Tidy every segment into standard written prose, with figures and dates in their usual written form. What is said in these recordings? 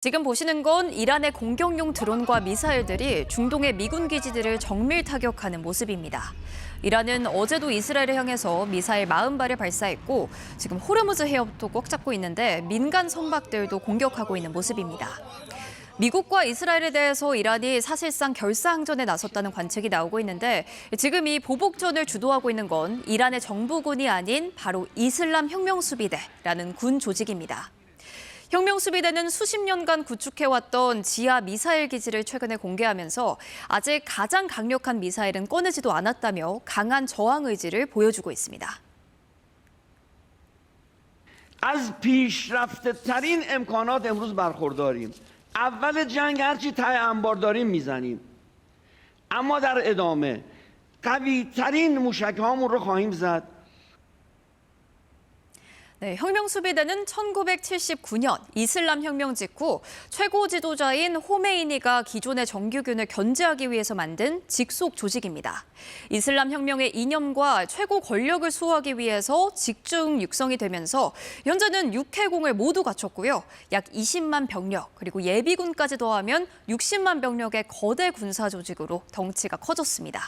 지금 보시는 건 이란의 공격용 드론과 미사일들이 중동의 미군 기지들을 정밀 타격하는 모습입니다. 이란은 어제도 이스라엘을 향해서 미사일 40발을 발사했고 지금 호르무즈 해협도 꽉 잡고 있는데 민간 선박들도 공격하고 있는 모습입니다. 미국과 이스라엘에 대해서 이란이 사실상 결사항전에 나섰다는 관측이 나오고 있는데 지금 이 보복전을 주도하고 있는 건 이란의 정부군이 아닌 바로 이슬람 혁명수비대라는 군 조직입니다. 혁명수비대는 수십 년간 구축해왔던 지하 미사일 기지를 최근에 공개하면서 아직 가장 강력한 미사일은 꺼내지도 않았다며 강한 저항 의지를 보여주고 있습니다. از پیشرفته‌ترین امکانات امروز برخورداریم. اول جنگ هرچی ته انبار داریم میزنیم. اما در ادامه قوی‌ترین موشک‌هامون رو خواهیم زد. 네, 혁명수비대는 1979년 이슬람 혁명 직후 최고 지도자인 호메이니가 기존의 정규군을 견제하기 위해서 만든 직속 조직입니다. 이슬람 혁명의 이념과 최고 권력을 수호하기 위해서 직중 육성이 되면서 현재는 6해공을 모두 갖췄고요. 약 20만 병력 그리고 예비군까지 더하면 60만 병력의 거대 군사 조직으로 덩치가 커졌습니다.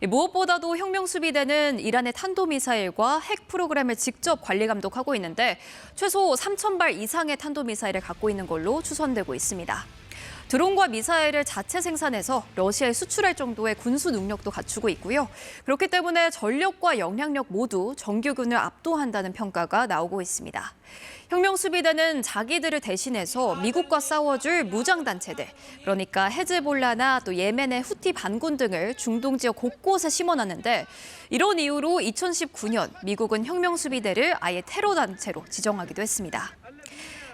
무엇보다도 혁명수비대는 이란의 탄도미사일과 핵 프로그램을 직접 관리 감독하고 있는데 최소 3,000발 이상의 탄도미사일을 갖고 있는 걸로 추산되고 있습니다. 드론과 미사일을 자체 생산해서 러시아에 수출할 정도의 군수 능력도 갖추고 있고요. 그렇기 때문에 전력과 영향력 모두 정규군을 압도한다는 평가가 나오고 있습니다. 혁명수비대는 자기들을 대신해서 미국과 싸워줄 무장단체들, 그러니까 헤즈볼라나 또 예멘의 후티 반군 등을 중동 지역 곳곳에 심어놨는데 이런 이유로 2019년 미국은 혁명수비대를 아예 테러단체로 지정하기도 했습니다.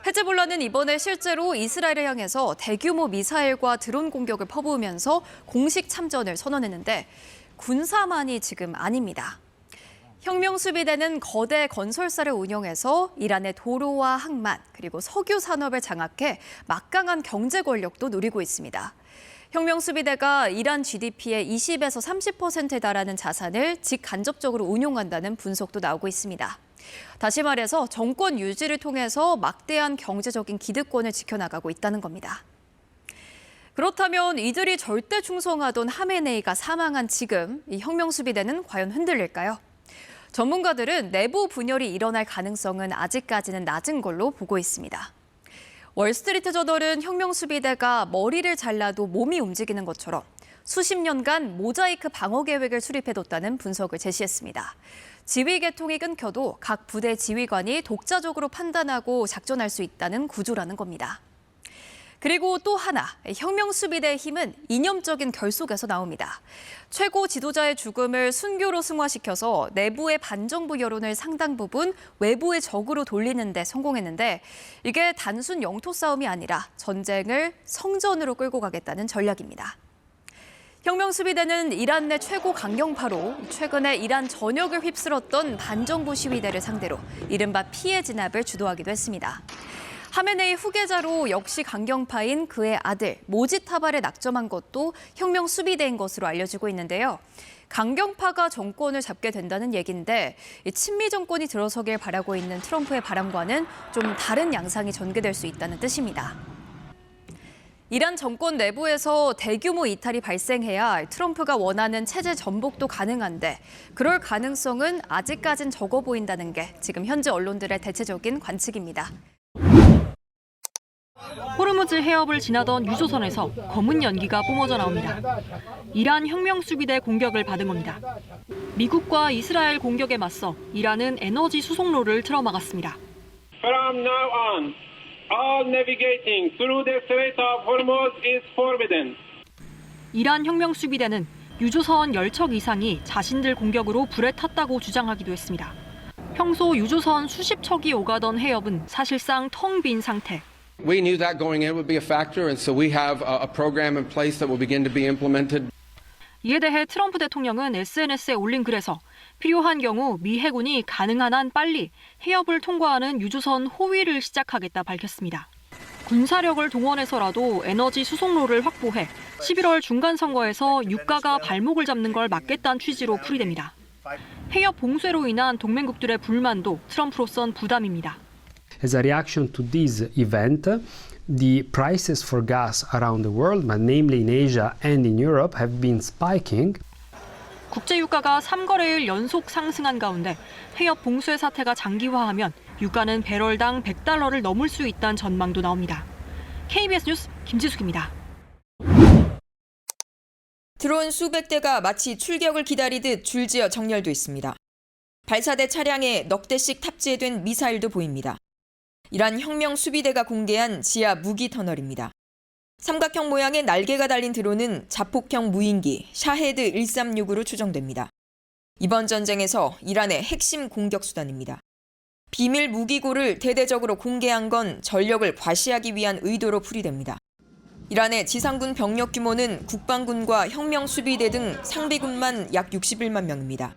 헤즈볼라는 이번에 실제로 이스라엘을 향해서 대규모 미사일과 드론 공격을 퍼부으면서 공식 참전을 선언했는데 군사만이 지금 아닙니다. 혁명수비대는 거대 건설사를 운영해서 이란의 도로와 항만 그리고 석유 산업을 장악해 막강한 경제 권력도 누리고 있습니다. 혁명수비대가 이란 GDP의 20에서 30%에 달하는 자산을 직간접적으로 운용한다는 분석도 나오고 있습니다. 다시 말해서 정권 유지를 통해서 막대한 경제적인 기득권을 지켜나가고 있다는 겁니다. 그렇다면 이들이 절대 충성하던 하메네이가 사망한 지금 이 혁명수비대는 과연 흔들릴까요? 전문가들은 내부 분열이 일어날 가능성은 아직까지는 낮은 걸로 보고 있습니다. 월스트리트 저널은 혁명수비대가 머리를 잘라도 몸이 움직이는 것처럼 수십 년간 모자이크 방어 계획을 수립해뒀다는 분석을 제시했습니다. 지휘 계통이 끊겨도 각 부대 지휘관이 독자적으로 판단하고 작전할 수 있다는 구조라는 겁니다. 그리고 또 하나, 혁명수비대의 힘은 이념적인 결속에서 나옵니다. 최고 지도자의 죽음을 순교로 승화시켜서 내부의 반정부 여론을 상당 부분 외부의 적으로 돌리는 데 성공했는데 이게 단순 영토 싸움이 아니라 전쟁을 성전으로 끌고 가겠다는 전략입니다. 혁명수비대는 이란 내 최고 강경파로 최근에 이란 전역을 휩쓸었던 반정부 시위대를 상대로 이른바 피해 진압을 주도하기도 했습니다. 하메네이 후계자로 역시 강경파인 그의 아들 모지타바를 낙점한 것도 혁명수비대인 것으로 알려지고 있는데요. 강경파가 정권을 잡게 된다는 얘기인데 친미 정권이 들어서길 바라고 있는 트럼프의 바람과는 좀 다른 양상이 전개될 수 있다는 뜻입니다. 이란 정권 내부에서 대규모 이탈이 발생해야 트럼프가 원하는 체제 전복도 가능한데 그럴 가능성은 아직까진 적어 보인다는 게 지금 현지 언론들의 대체적인 관측입니다. 호르무즈 해협을 지나던 유조선에서 검은 연기가 뿜어져 나옵니다. 이란 혁명수비대 공격을 받은 겁니다. 미국과 이스라엘 공격에 맞서 이란은 에너지 수송로를 틀어막았습니다. From now on, all navigating through the Strait of Hormuz is forbidden. 이란 혁명수비대는 유조선 10척 이상이 자신들 공격으로 불에 탔다고 주장하기도 했습니다. 평소 유조선 수십 척이 오가던 해협은 사실상 텅 빈 상태. We knew that going in would be a factor, and so we have a program in place that will begin to be implemented. 이에 대해 트럼프 대통령은 SNS에 올린 글에서 필요한 경우 미 해군이 가능한 한 빨리 해협을 통과하는 유조선 호위를 시작하겠다 밝혔습니다. 군사력을 동원해서라도 에너지 수송로를 확보해 11월 중간선거에서 유가가 발목을 잡는 걸 막겠다는 취지로 풀이됩니다. 해협 봉쇄로 인한 동맹국들의 불만도 트럼프로선 부담입니다. As a reaction to this event, the prices for gas around the world, but namely in Asia and in Europe, have been spiking. 국제 유가가 3거래일 연속 상승한 가운데 해협 봉쇄 사태가 장기화하면 유가는 배럴당 $100를 넘을 수 있다는 전망도 나옵니다. KBS 뉴스 김지숙입니다. 드론 수백 대가 마치 출격을 기다리듯 줄지어 정렬돼 있습니다. 발사대 차량에 넉 대씩 탑재된 미사일도 보입니다. 이란 혁명 수비대가 공개한 지하 무기 터널입니다. 삼각형 모양의 날개가 달린 드론은 자폭형 무인기 샤헤드 136으로 추정됩니다. 이번 전쟁에서 이란의 핵심 공격 수단입니다. 비밀 무기고를 대대적으로 공개한 건 전력을 과시하기 위한 의도로 풀이됩니다. 이란의 지상군 병력 규모는 국방군과 혁명수비대 등 상비군만 약 61만 명입니다.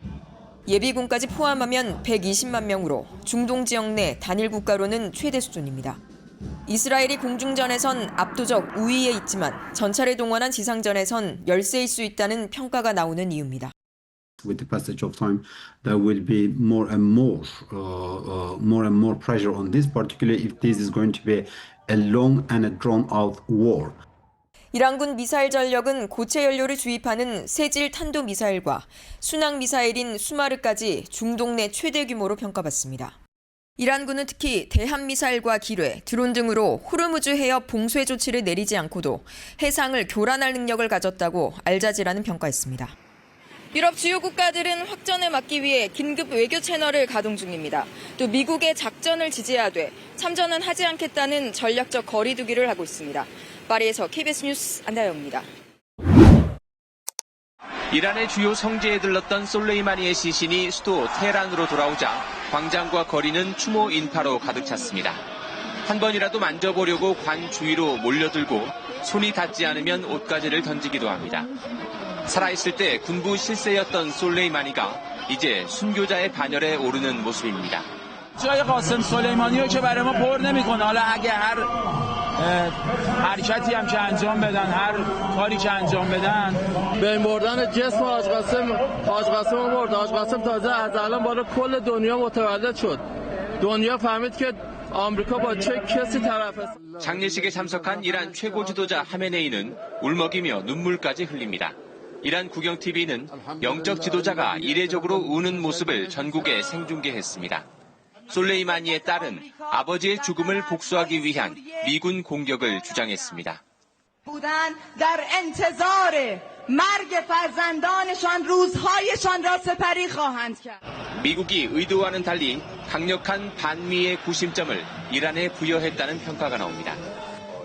예비군까지 포함하면 120만 명으로 중동 지역 내 단일 국가로는 최대 수준입니다. 이스라엘이 공중전에선 압도적 우위에 있지만 전차를 동원한 지상전에선 열세일 수 있다는 평가가 나오는 이유입니다. With the passage of time, there will be more and more pressure on this, particularly if this is going to be a long and a drawn-out war. 이란군 미사일 전력은 고체 연료를 주입하는 세질 탄도 미사일과 순항 미사일인 수마르까지 중동 내 최대 규모로 평가받습니다. 이란군은 특히 대함 미사일과 기뢰, 드론 등으로 호르무즈 해협 봉쇄 조치를 내리지 않고도 해상을 교란할 능력을 가졌다고 알자지라는 평가했습니다. 유럽 주요 국가들은 확전을 막기 위해 긴급 외교 채널을 가동 중입니다. 또 미국의 작전을 지지하되 참전은 하지 않겠다는 전략적 거리두기를 하고 있습니다. 파리에서 KBS 뉴스 안다영입니다. 이란의 주요 성지에 들렀던 솔레이마니의 시신이 수도 테헤란으로 돌아오자 광장과 거리는 추모 인파로 가득 찼습니다. 한 번이라도 만져보려고 관 주위로 몰려들고 손이 닿지 않으면 옷가지를 던지기도 합니다. 살아있을 때 군부 실세였던 솔레이마니가 이제 순교자의 반열에 오르는 모습입니다. جای قاسم سلیمانی رو که برای ما پر نمی‌کنه. حالا اگه هر حرکتی هم که انجام بدن هر کاری که انجام بدن بین بردن جسم حاج قاسم رو برد. حاج قاسم تازه از الان بالا کل دنیا متولد شد. دنیا فهمید که آمریکا با چه کسی طرفه. 장례식에 참석한 이란 최고 지도자 하메네이는 울먹이며 눈물까지 흘립니다. 이란 국영TV는 영적 지도자가 이례적으로 우는 모습을 전국에 생중계했습니다. 솔레이마니의 딸은 아버지의 죽음을 복수하기 위한 미군 공격을 주장했습니다. 미국이 의도와는 달리 강력한 반미의 구심점을 이란에 부여했다는 평가가 나옵니다.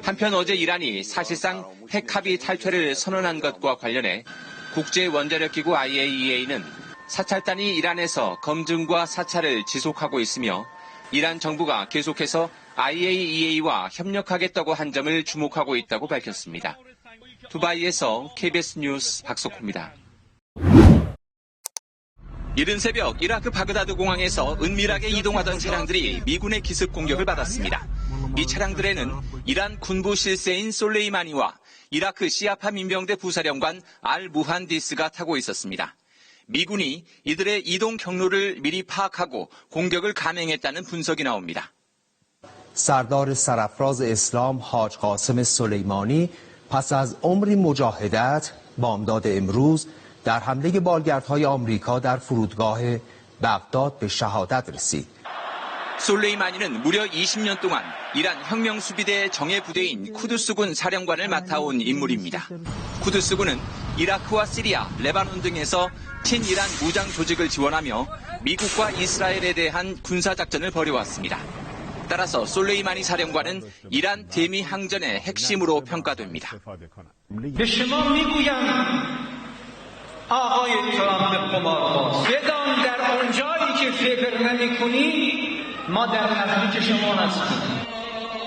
한편 어제 이란이 사실상 핵합의 탈퇴를 선언한 것과 관련해 국제원자력기구 IAEA는 사찰단이 이란에서 검증과 사찰을 지속하고 있으며 이란 정부가 계속해서 IAEA와 협력하겠다고 한 점을 주목하고 있다고 밝혔습니다. 두바이에서 KBS 뉴스 박석호입니다. 이른 새벽 이라크 바그다드 공항에서 은밀하게 이동하던 차량들이 미군의 기습 공격을 받았습니다. 이 차량들에는 이란 군부 실세인 솔레이마니와 이라크 시아파 민병대 부사령관 알 무한디스가 타고 있었습니다. 미군이 이들의 이동 경로를 미리 파악하고 공격을 감행했다는 분석이 나옵니다. سردار سرافراز اسلام حاج قاسم سلیمانی پس از عمری مجاهدت بامداد امروز در حمله بالگردهای آمریکا در فرودگاه بغداد به شهادت رسید. 솔레이마니는 무려 20년 동안 이란 혁명수비대 정예부대인 쿠두스군 사령관을 맡아온 인물입니다. 쿠두스군은 이라크와 시리아, 레바논 등에서 친이란 무장 조직을 지원하며 미국과 이스라엘에 대한 군사작전을 벌여왔습니다. 따라서 솔레이마니 사령관은 이란 대미 항전의 핵심으로 평가됩니다.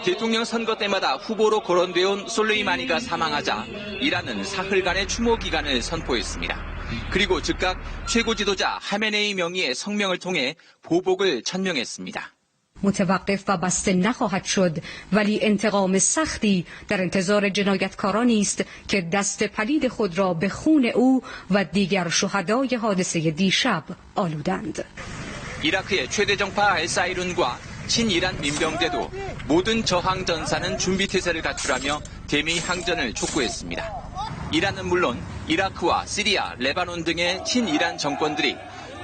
대통령 선거 때마다 후보로 거론되어 온 솔레이마니가 사망하자 이란은 사흘간의 추모 기간을 선포했습니다. 그리고 즉각 최고 지도자 하메네이 명의의 성명을 통해 보복을 천명했습니다. متوقف و بسته نخواهد شد ولی انتقام سختی در انتظار جنایتکارانی است که دست پلید خود را به خون او و دیگر شهدای حادثه دیشب آلودند. 이라크의 최대 정파 알사이룬과 친이란 민병대도 모든 저항 전사는 준비태세를 갖추라며 대미 항전을 촉구했습니다. 이란은 물론 이라크와 시리아, 레바논 등의 친이란 정권들이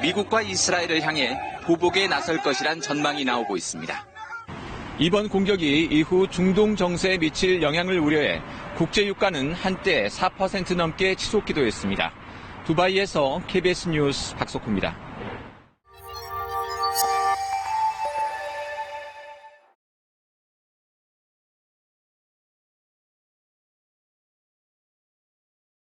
미국과 이스라엘을 향해 보복에 나설 것이란 전망이 나오고 있습니다. 이번 공격이 이후 중동 정세에 미칠 영향을 우려해 국제 유가는 한때 4% 넘게 치솟기도 했습니다. 두바이에서 KBS 뉴스 박석호입니다.